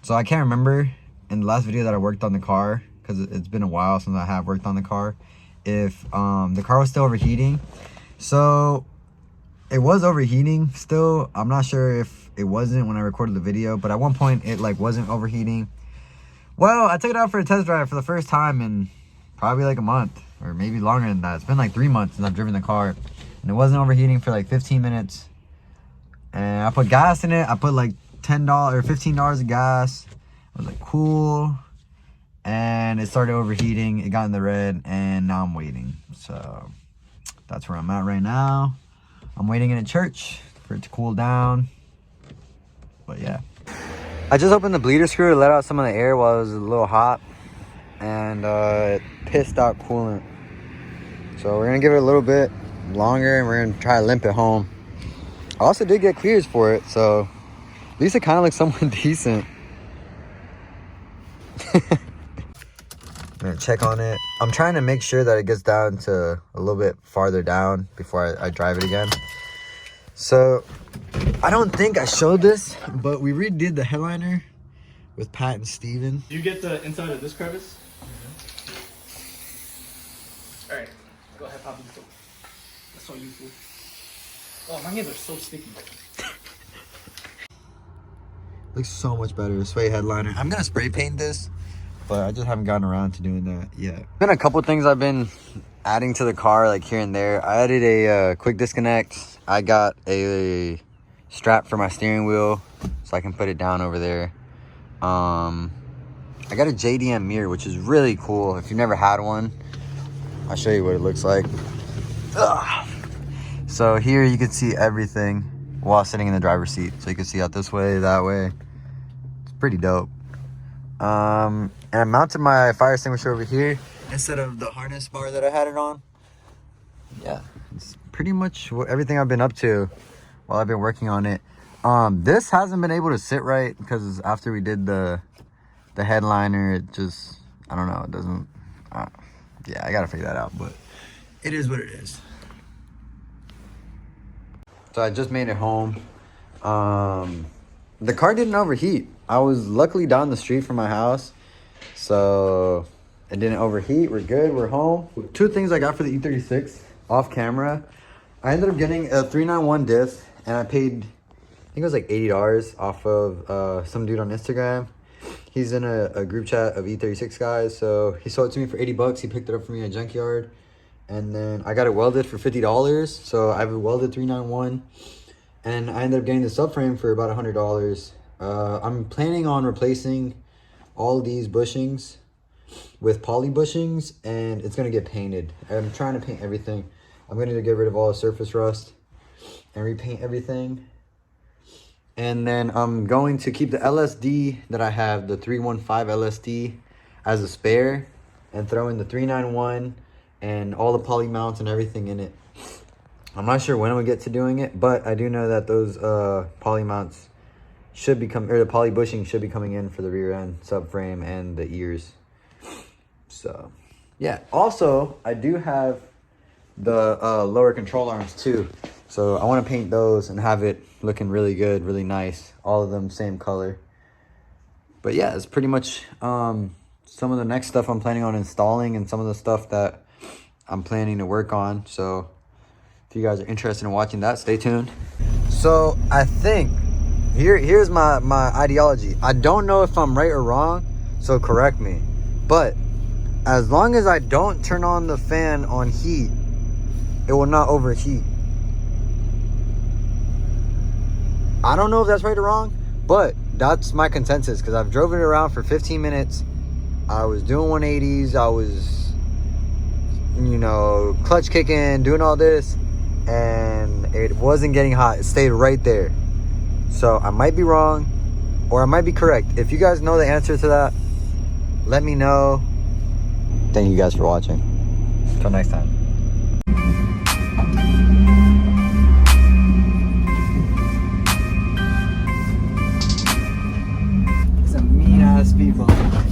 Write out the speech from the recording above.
So I can't remember in the last video that I worked on the car, because it's been a while since I have worked on the car, if the car was still overheating. So it was overheating still. I'm not sure if it wasn't when I recorded the video, but at one point it like wasn't overheating. Well, I took it out for a test drive for the first time in probably like a month, or maybe longer than that. It's been like 3 months since I've driven the car, and it wasn't overheating for like 15 minutes. And I put gas in it. I put like $10 or $15 of gas. I was like, cool. And it started overheating. It got in the red, and now I'm waiting. So that's where I'm at right now. I'm waiting in a church for it to cool down. But yeah. I just opened the bleeder screw to let out some of the air while it was a little hot. And it pissed out coolant. So we're going to give it a little bit longer, and we're going to try to limp it home. I also did get clears for it, so at least it kind of looks somewhat decent. I'm gonna check on it. I'm trying to make sure that it gets down to a little bit farther down before I drive it again. So I don't think I showed this, but we redid the headliner with Pat and Steven. Do you get the inside of this crevice? All right, go ahead, pop it. That's so useful. Oh, my hands are so sticky. Looks so much better. Suede headliner. I'm gonna spray paint this, but I just haven't gotten around to doing that yet. Been a couple things I've been adding to the car, like here and there. I added a quick disconnect. I got a strap for my steering wheel so I can put it down over there. I got a JDM mirror, which is really cool. If you've never had one, I'll show you what it looks like. Ugh. So here you can see everything while sitting in the driver's seat. So you can see out this way, that way. It's pretty dope. And I mounted my fire extinguisher over here instead of the harness bar that I had it on. Yeah, it's pretty much everything I've been up to while I've been working on it. This hasn't been able to sit right because after we did the headliner, it just, I don't know, it doesn't, yeah, I gotta figure that out, but it is what it is. So I just made it home. The car didn't overheat. I was luckily down the street from my house, so it didn't overheat. We're good, we're home. Two things I got for the E36 off camera. I ended up getting a 391 diff, and I paid, I think it was like $80 off of some dude on Instagram. He's in a group chat of E36 guys, so he sold it to me for 80 bucks. He picked it up for me at Junkyard. And then I got it welded for $50. So I have a welded 391. And I ended up getting the subframe for about $100. I'm planning on replacing all of these bushings with poly bushings, and it's going to get painted. I'm trying to paint everything. I'm going to get rid of all the surface rust and repaint everything. And then I'm going to keep the LSD that I have, the 315 LSD, as a spare, and throw in the 391 and all the poly mounts and everything in it. I'm not sure when I'm gonna get to doing it, but I do know that those poly mounts should be or the poly bushing should be coming in for the rear end subframe and the ears. So yeah, also I do have the lower control arms too, so I want to paint those and have it looking really good, really nice, all of them same color. But yeah, it's pretty much some of the next stuff I'm planning on installing, and some of the stuff that I'm planning to work on. So if you guys are interested in watching that, stay tuned. So I think here's my ideology. I don't know if I'm right or wrong, so correct me, but as long as I don't turn on the fan on heat, it will not overheat. I don't know if that's right or wrong, but that's my consensus, because I've driven it around for 15 minutes. I was doing 180s, I was, you know, clutch kicking, doing all this, and it wasn't getting hot. It stayed right there. So I might be wrong, or I might be correct. If you guys know the answer to that, let me know. Thank you guys for watching. Till next time. It's a mean ass speed bump.